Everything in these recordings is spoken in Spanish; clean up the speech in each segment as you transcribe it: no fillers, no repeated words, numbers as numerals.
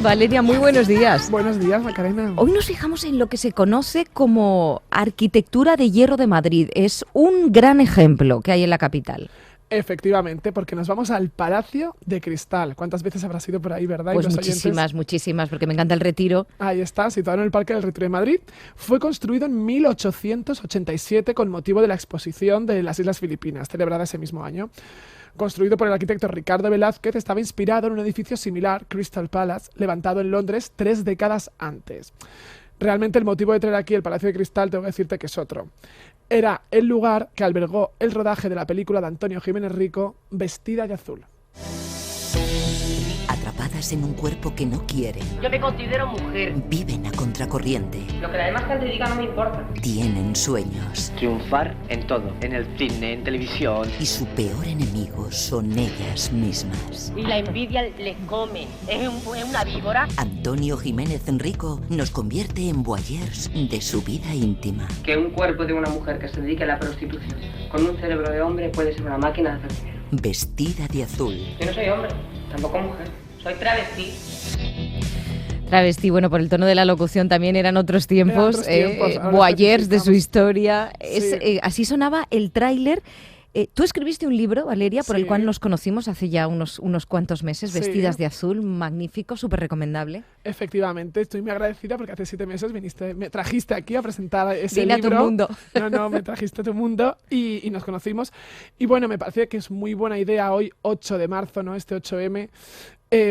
Valeria, muy buenos días. Buenos días, Macarena. Hoy nos fijamos en lo que se conoce como Arquitectura de Hierro de Madrid. Es un gran ejemplo que hay en la capital. Efectivamente, porque nos vamos al Palacio de Cristal. ¿Cuántas veces habrás ido por ahí, verdad? Pues muchísimas, muchísimas, porque me encanta el Retiro. Ahí está, situado en el Parque del Retiro de Madrid. Fue construido en 1887 con motivo de la exposición de las Islas Filipinas, celebrada ese mismo año. Construido por el arquitecto Ricardo Velázquez, estaba inspirado en un edificio similar, Crystal Palace, levantado en Londres 3 décadas antes. Realmente el motivo de traer aquí el Palacio de Cristal, tengo que decirte que es otro. Era el lugar que albergó el rodaje de la película de Antonio Jiménez Rico, Vestida de Azul. Atrapadas en un cuerpo que no quieren. Yo me considero mujer. Viven a contracorriente. Lo que la demás gente diga no me importa. Tienen sueños. Triunfar en todo, en el cine, en televisión. Y su peor enemigo son ellas mismas. Y la envidia les come. Es una víbora. Antonio Jiménez Rico nos convierte en voyeurs de su vida íntima. Que un cuerpo de una mujer que se dedique a la prostitución con un cerebro de hombre puede ser una máquina de hacer dinero. Vestida de azul. Yo no soy hombre, tampoco mujer. Soy travesti. Travesti, bueno, por el tono de la locución también eran otros tiempos, voyeurs de su historia. Sí. Así sonaba el tráiler. Tú escribiste un libro, Valeria, por el cual nos conocimos hace ya unos cuantos meses, Vestidas de Azul, magnífico, súper recomendable. Efectivamente, estoy muy agradecida porque hace 7 meses me trajiste aquí a presentar ese Vine libro. a tu mundo. No, me trajiste a tu mundo y nos conocimos. Y bueno, me parece que es muy buena idea hoy, 8 de marzo, ¿no? Este 8M,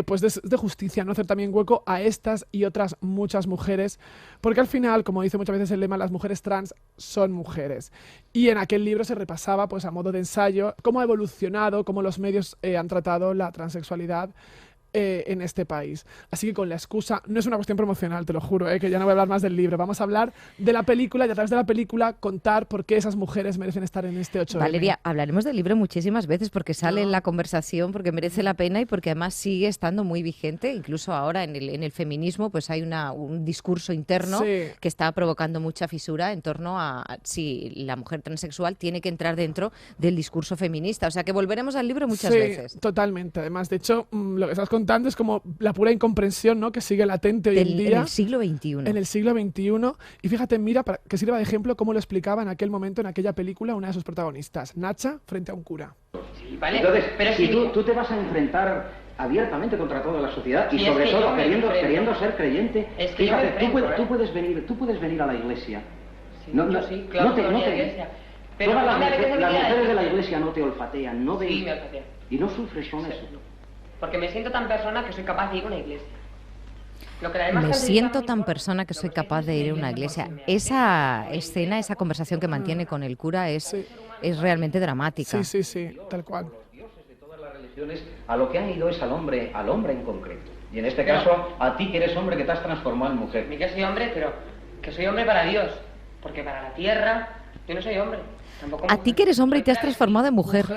pues de justicia, no hacer también hueco a estas y otras muchas mujeres, porque al final, como dice muchas veces el lema, las mujeres trans son mujeres. Y en aquel libro se repasaba, pues a modo de ensayo, cómo ha evolucionado, cómo los medios han tratado la transexualidad en este país. Así que con la excusa, no es una cuestión promocional, te lo juro, que ya no voy a hablar más del libro, vamos a hablar de la película y a través de la película contar por qué esas mujeres merecen estar en este 8M. Valeria, hablaremos del libro muchísimas veces porque sale en la conversación, porque merece la pena y porque además sigue estando muy vigente, incluso ahora en el feminismo pues hay un discurso interno que está provocando mucha fisura en torno a si la mujer transexual tiene que entrar dentro del discurso feminista, o sea que volveremos al libro muchas veces. Totalmente, además, de hecho, lo que estás contando es como la pura incomprensión, ¿no?, que sigue latente hoy en día. En el siglo XXI. En el siglo XXI. Y fíjate, mira, para que sirva de ejemplo cómo lo explicaba en aquel momento, en aquella película, una de sus protagonistas, Nacha, frente a un cura. Sí, vale. Entonces, pero si tú te vas a enfrentar abiertamente contra toda la sociedad y sobre todo queriendo ser creyente, es que fíjate, enfrento, tú puedes venir a la iglesia. Sí, sí, claro, no a la iglesia. Pero todas las veces mujeres de la iglesia no te olfatean, no ven. Sí, me olfatean. Y no sufres con eso. Porque me siento tan persona que soy capaz de ir a una iglesia. Me siento tan persona que soy capaz de ir a una iglesia. Esa escena, esa conversación que mantiene con el cura es realmente dramática. Sí, tal cual. Los dioses de todas las religiones a lo que han ido es al hombre en concreto. Y en este caso, a ti que eres hombre que te has transformado en mujer. Yo soy hombre, pero que soy hombre para Dios. Porque para la tierra, yo no soy hombre. Tampoco a ti que eres hombre y te has transformado en mujer.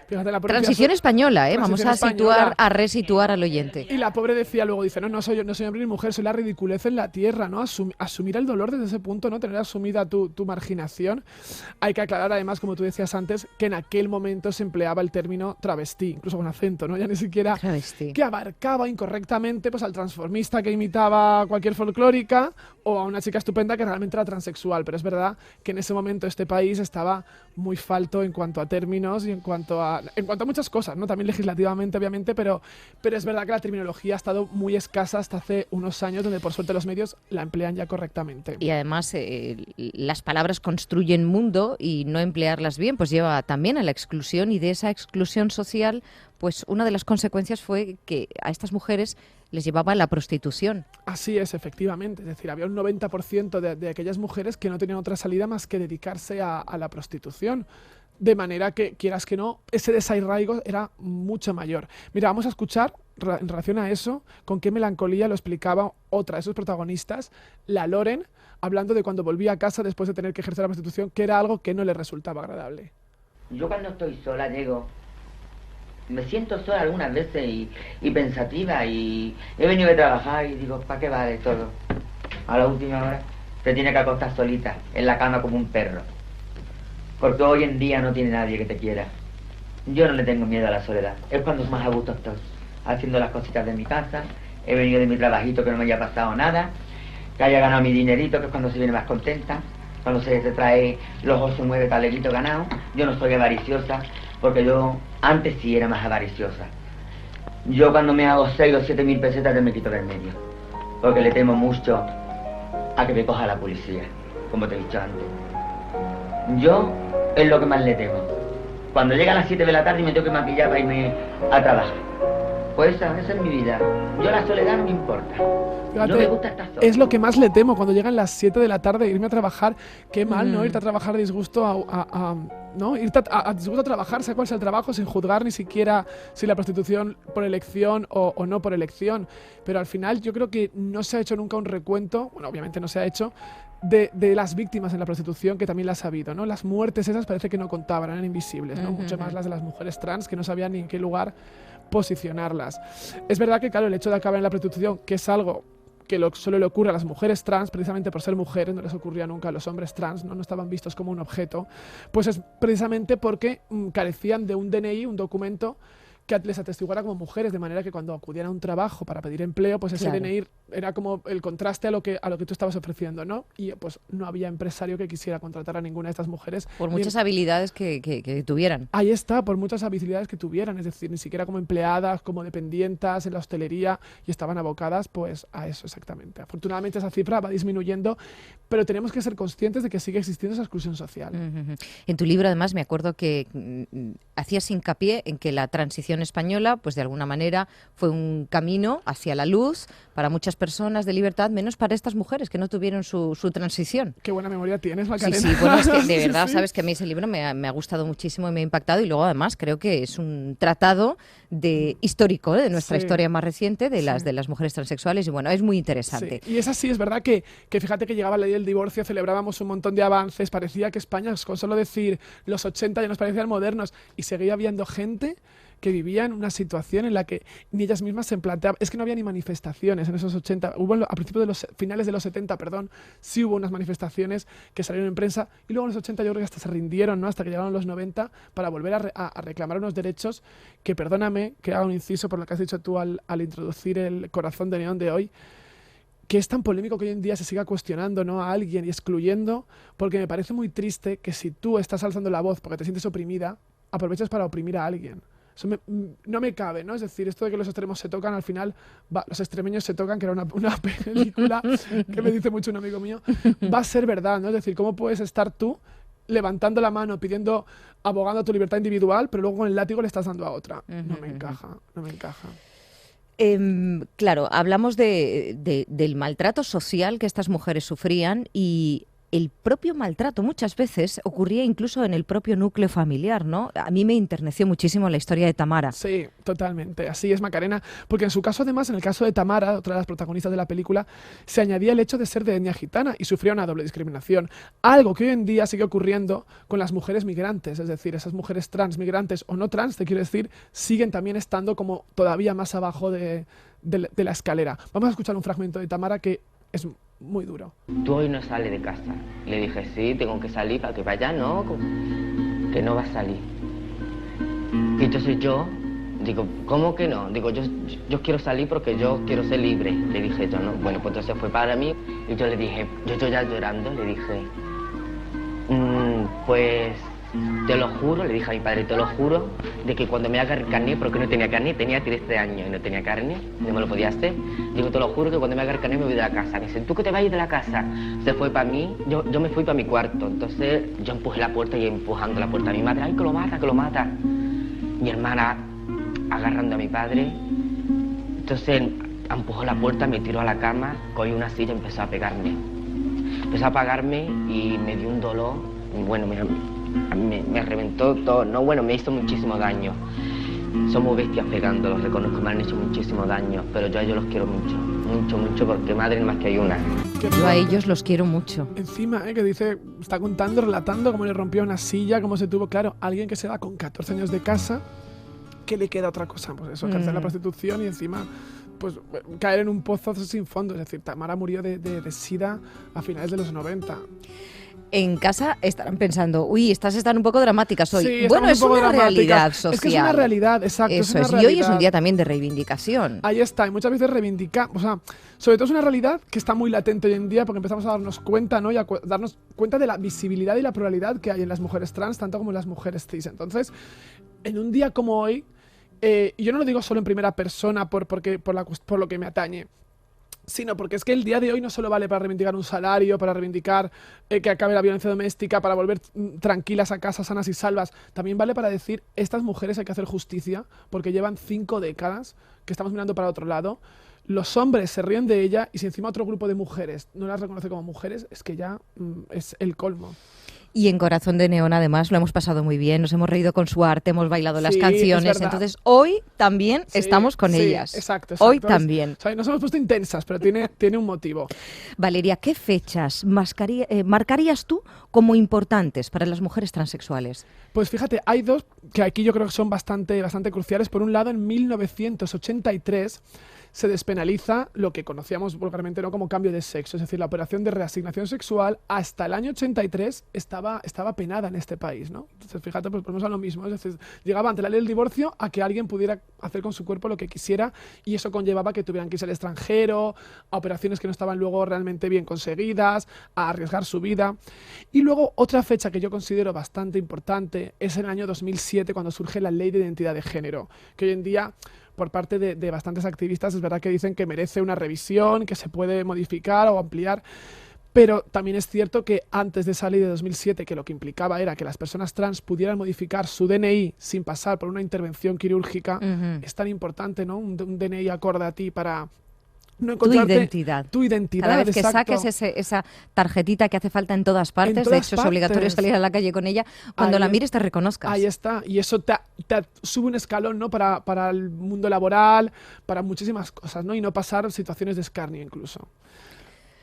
Fíjate, la Transición española, vamos a resituar al oyente. Y la pobre decía luego, dice, no soy hombre ni mujer, soy la ridiculez en la tierra, ¿no? Asumir el dolor desde ese punto, ¿no? Tener asumida tu marginación. Hay que aclarar además, como tú decías antes, que en aquel momento se empleaba el término travesti, incluso con acento, ¿no? Ya ni siquiera travesti, que abarcaba incorrectamente pues al transformista que imitaba cualquier folclórica o a una chica estupenda que realmente era transexual. Pero es verdad que en ese momento este país estaba muy falto en cuanto a términos y en cuanto a muchas cosas, ¿no? También legislativamente, obviamente, pero es verdad que la terminología ha estado muy escasa hasta hace unos años, donde por suerte los medios la emplean ya correctamente. Y además las palabras construyen mundo y no emplearlas bien pues lleva también a la exclusión, y de esa exclusión social pues una de las consecuencias fue que a estas mujeres les llevaba la prostitución. Así es, efectivamente. Es decir, había un 90% de aquellas mujeres que no tenían otra salida más que dedicarse a la prostitución. De manera que, quieras que no, ese desarraigo era mucho mayor. Mira, vamos a escuchar, en relación a eso, con qué melancolía lo explicaba otra de sus protagonistas, la Loren, hablando de cuando volvía a casa después de tener que ejercer la prostitución, que era algo que no le resultaba agradable. Yo cuando estoy sola llego, me siento sola algunas veces y pensativa, y he venido de trabajar y digo, ¿para qué vale todo? A la última hora te tiene que acostar solita, en la cama como un perro. Porque hoy en día no tiene nadie que te quiera. Yo no le tengo miedo a la soledad. Es cuando más a gusto estoy. haciendo las cositas de mi casa, he venido de mi trabajito que no me haya pasado nada, que haya ganado mi dinerito, que es cuando se viene más contenta, cuando se te trae los 8 o 9 taleritos ganados. Yo no soy avariciosa, porque yo antes sí era más avariciosa. Yo cuando me hago 6 o 7 mil pesetas me quito del medio, porque le temo mucho a que me coja la policía, como te he dicho antes. Yo es lo que más le temo. Cuando llega a las 7 de la tarde y me tengo que maquillar para irme a trabajar. Pues esa es mi vida. Yo la soledad no me importa. Fíjate, no me gusta estar sola. es lo que más le temo cuando llegan las 7 de la tarde, irme a trabajar. Qué mal, ¿no? Irte a trabajar a disgusto ¿no? Irte a disgusto a trabajar, sea cual sea el trabajo, sin juzgar ni siquiera si la prostitución por elección o no por elección. Pero al final yo creo que no se ha hecho nunca un recuento, bueno, obviamente no se ha hecho, de las víctimas en la prostitución, que también las ha habido, ¿no? Las muertes esas parece que no contaban, eran invisibles, ¿no? Mucho más las de las mujeres trans, que no sabían ni en qué lugar posicionarlas. Es verdad que, claro, el hecho de acabar en la prostitución, que es algo que solo le ocurre a las mujeres trans, precisamente por ser mujeres, no les ocurría nunca a los hombres trans, no estaban vistos como un objeto, pues es precisamente porque carecían de un DNI, un documento que les atestiguara como mujeres, de manera que cuando acudían a un trabajo para pedir empleo, pues ese DNI era como el contraste a lo que tú estabas ofreciendo, ¿no? Y pues no había empresario que quisiera contratar a ninguna de estas mujeres. Por muchas habilidades que tuvieran. Ahí está, por muchas habilidades que tuvieran, es decir, ni siquiera como empleadas, como dependientas en la hostelería, y estaban abocadas pues a eso exactamente. Afortunadamente esa cifra va disminuyendo, pero tenemos que ser conscientes de que sigue existiendo esa exclusión social. En tu libro, además, me acuerdo que hacías hincapié en que la transición española, pues de alguna manera fue un camino hacia la luz para muchas personas de libertad, menos para estas mujeres que no tuvieron su transición. Qué buena memoria tienes, Macarena. Sí, bueno, es que de verdad, sabes que a mí ese libro me ha gustado muchísimo y me ha impactado, y luego además creo que es un tratado histórico de nuestra historia más reciente de las mujeres transexuales, y bueno, es muy interesante. Sí. Y es así, es verdad que fíjate que llegaba la ley del divorcio, celebrábamos un montón de avances, parecía que España, con solo decir los 80 ya nos parecían modernos, y seguía habiendo gente que vivía en una situación en la que ni ellas mismas se planteaban. Es que no había ni manifestaciones en esos 80. Hubo a principios de los finales de los 70, sí hubo unas manifestaciones que salieron en prensa, y luego en los 80 yo creo que hasta se rindieron, ¿no? Hasta que llegaron los 90 para volver a reclamar unos derechos que, perdóname, que haga un inciso por lo que has dicho tú al introducir el corazón de neón de hoy, que es tan polémico que hoy en día se siga cuestionando, ¿no?, a alguien y excluyendo, porque me parece muy triste que si tú estás alzando la voz porque te sientes oprimida, aproveches para oprimir a alguien. Eso no me cabe, ¿no? Es decir, esto de que los extremos se tocan, al final, los extremeños se tocan, que era una película que me dice mucho un amigo mío, va a ser verdad, ¿no? Es decir, ¿cómo puedes estar tú levantando la mano, abogando a tu libertad individual, pero luego con el látigo le estás dando a otra? No me encaja. Claro, hablamos del maltrato social que estas mujeres sufrían, y el propio maltrato muchas veces ocurría incluso en el propio núcleo familiar, ¿no? A mí me enterneció muchísimo la historia de Tamara. Sí, totalmente. Así es, Macarena. Porque en su caso, además, en el caso de Tamara, otra de las protagonistas de la película, se añadía el hecho de ser de etnia gitana y sufría una doble discriminación. Algo que hoy en día sigue ocurriendo con las mujeres migrantes. Es decir, esas mujeres trans, migrantes o no trans, te quiero decir, siguen también estando como todavía más abajo de la escalera. Vamos a escuchar un fragmento de Tamara que es muy duro. Tú hoy no sales de casa. Le dije, sí, tengo que salir para que vaya, no, que no va a salir. Y entonces yo digo, ¿cómo que no? Digo, yo quiero salir porque yo quiero ser libre. Le dije yo, no. Bueno, pues entonces fue para mí, y yo le dije, yo ya llorando, le dije, pues te lo juro, le dije a mi padre, te lo juro, de que cuando me haga el carnet, porque no tenía carnet, tenía 13 años y no tenía carnet, no me lo podía hacer, digo, te lo juro que cuando me haga el carnet me voy de la casa. Me dicen, ¿tú que te vas a ir de la casa? Se fue para mí, yo me fui para mi cuarto, entonces yo empujé la puerta y empujando la puerta a mi madre, ¡ay, que lo mata! Mi hermana agarrando a mi padre, entonces empujó la puerta, me tiró a la cama, cogió una silla y empezó a pegarme. Empezó a pegarme y me dio un dolor, y bueno, me reventó todo, no, bueno, me hizo muchísimo daño. Somos bestias pegando, los reconozco, me han hecho muchísimo daño, pero yo a ellos los quiero mucho, porque madre no más que hay una. Yo a ellos los quiero mucho. Encima, que dice, está contando, relatando cómo le rompió una silla, cómo se tuvo, claro, alguien que se va con 14 años de casa, ¿qué le queda otra cosa? Pues eso, ejercer la prostitución y encima pues caer en un pozo sin fondo. Es decir, Tamara murió de SIDA a finales de los 90. En casa estarán pensando, uy, estas están un poco dramáticas hoy. Sí, bueno, es una dramáticas. realidad social. Es que es una realidad, exacto. Eso es. Y hoy es un día también de reivindicación. Ahí está, y muchas veces reivindicamos, o sea, sobre todo es una realidad que está muy latente hoy en día porque empezamos a darnos cuenta, ¿no? Y a darnos cuenta de la visibilidad y la pluralidad que hay en las mujeres trans, tanto como en las mujeres cis. Entonces, en un día como hoy, y yo no lo digo solo en primera persona por lo que me atañe, sino porque es que el día de hoy no solo vale para reivindicar un salario, para reivindicar que acabe la violencia doméstica, para volver tranquilas a casa, sanas y salvas. También vale para decir, estas mujeres hay que hacer justicia, porque llevan 5 décadas que estamos mirando para otro lado. Los hombres se ríen de ella y si encima otro grupo de mujeres no las reconoce como mujeres, es que ya es el colmo. Y en Corazón de Neón, además, lo hemos pasado muy bien, nos hemos reído con su arte, hemos bailado las canciones. Entonces, hoy también estamos con ellas. Exacto. Hoy también. O sea, nos hemos puesto intensas, pero tiene un motivo. Valeria, ¿qué fechas marcarías tú como importantes para las mujeres transexuales? Pues fíjate, hay dos que aquí yo creo que son bastante cruciales. Por un lado, en 1983... se despenaliza lo que conocíamos vulgarmente no como cambio de sexo, es decir, la operación de reasignación sexual hasta el año 83 estaba penada en este país, ¿no? Entonces, fíjate, pues ponemos a lo mismo, es decir, llegaba ante la ley del divorcio a que alguien pudiera hacer con su cuerpo lo que quisiera y eso conllevaba que tuvieran que irse al extranjero, a operaciones que no estaban luego realmente bien conseguidas, a arriesgar su vida. Y luego otra fecha que yo considero bastante importante es el año 2007 cuando surge la Ley de Identidad de Género, que hoy en día por parte de bastantes activistas es verdad que dicen que merece una revisión, que se puede modificar o ampliar, pero también es cierto que antes de esa ley de 2007, que lo que implicaba era que las personas trans pudieran modificar su DNI sin pasar por una intervención quirúrgica, es tan importante, ¿no? Un DNI acorde a ti para no encontrarte tu identidad. Cada vez que exacto. saques esa tarjetita que hace falta en todas partes, de hecho es obligatorio salir a la calle con ella, cuando la mires te reconozcas. Ahí está, y eso te sube un escalón, ¿no? para el mundo laboral, para muchísimas cosas, ¿no? Y no pasar situaciones de escarnio incluso.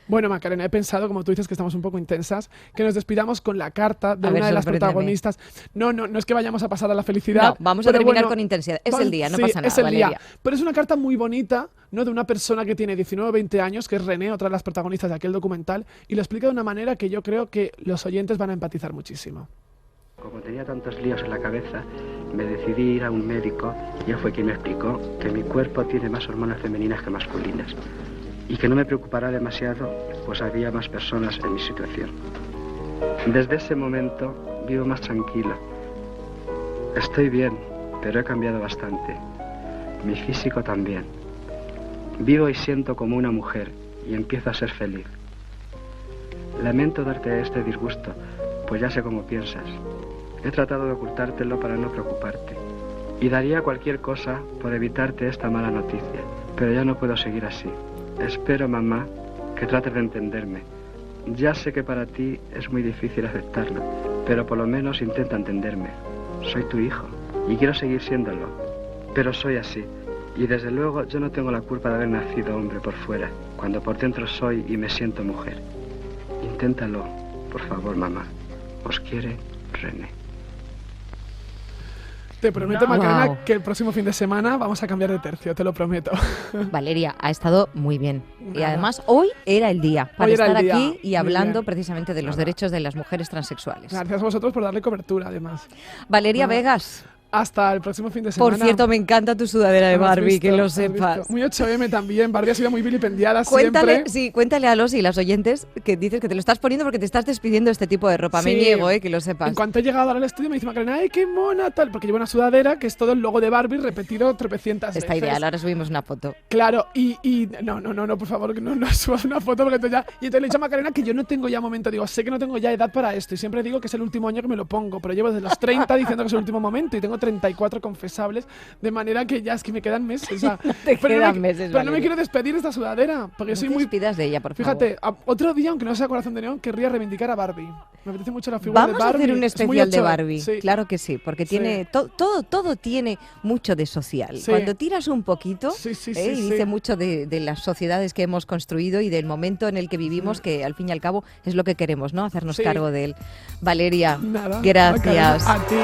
Bueno, Macarena, he pensado, como tú dices, que estamos un poco intensas, que nos despidamos con la carta de una de las protagonistas. No es que vayamos a pasar a la felicidad. No, vamos a terminar con intensidad. Es el día, no pasa nada, es el Valeria. día. Pero es una carta muy bonita, ¿no? De una persona que tiene 19 o 20 años, que es René, otra de las protagonistas de aquel documental, y lo explica de una manera que yo creo que los oyentes van a empatizar muchísimo. Como tenía tantos líos en la cabeza, me decidí ir a un médico y él fue quien me explicó que mi cuerpo tiene más hormonas femeninas que masculinas. Y que no me preocupará demasiado, pues había más personas en mi situación. Desde ese momento vivo más tranquilo. Estoy bien, pero he cambiado bastante. Mi físico también. Vivo y siento como una mujer y empiezo a ser feliz. Lamento darte este disgusto, pues ya sé cómo piensas. He tratado de ocultártelo para no preocuparte. Y daría cualquier cosa por evitarte esta mala noticia, pero ya no puedo seguir así. Espero, mamá, que trates de entenderme. Ya sé que para ti es muy difícil aceptarlo, pero por lo menos intenta entenderme. Soy tu hijo y quiero seguir siéndolo, pero soy así. Y desde luego yo no tengo la culpa de haber nacido hombre por fuera, cuando por dentro soy y me siento mujer. Inténtalo, por favor, mamá. Os quiere, René. Te prometo, Macarena, que el próximo fin de semana vamos a cambiar de tercio, te lo prometo. Valeria, ha estado muy bien. Y además, hoy era el día para estar aquí y hablando precisamente de los derechos de las mujeres transexuales. Gracias a vosotros por darle cobertura, además. Valeria Vegas. Hasta el próximo fin de semana. Por cierto, me encanta tu sudadera de Barbie, que lo sepas. Muy 8M también. Barbie ha sido muy vilipendiada siempre. Sí, cuéntale a los y las oyentes que dices que te lo estás poniendo porque te estás despidiendo de este tipo de ropa. Me niego, que lo sepas. En cuanto he llegado al estudio me dice Macarena, ¡ay, qué mona! Tal, porque llevo una sudadera que es todo el logo de Barbie repetido tropecientas veces. Está ideal, ahora subimos una foto. Claro, y no, por favor, que no subas una foto porque ya... Y entonces le he dicho a Macarena que yo no tengo ya momento. Digo, sé que no tengo ya edad para esto y siempre digo que es el último año que me lo pongo, pero llevo desde los 30 diciendo que es el último momento y tengo 34 confesables, de manera que ya es que me quedan meses. O sea, pero no me quiero despedir de esta sudadera, porque soy muy... despidas de ella, por favor. Fíjate, otro día, aunque no sea Corazón de Neón, querría reivindicar a Barbie. Me apetece mucho la figura de Barbie. Vamos a hacer un especial de Barbie, sí. Claro que sí, porque tiene todo tiene mucho de social. Sí. Cuando tiras un poquito, y dice mucho de las sociedades que hemos construido y del momento en el que vivimos, que al fin y al cabo es lo que queremos, ¿no? Hacernos cargo de él. Valeria, Nada, gracias. A ti.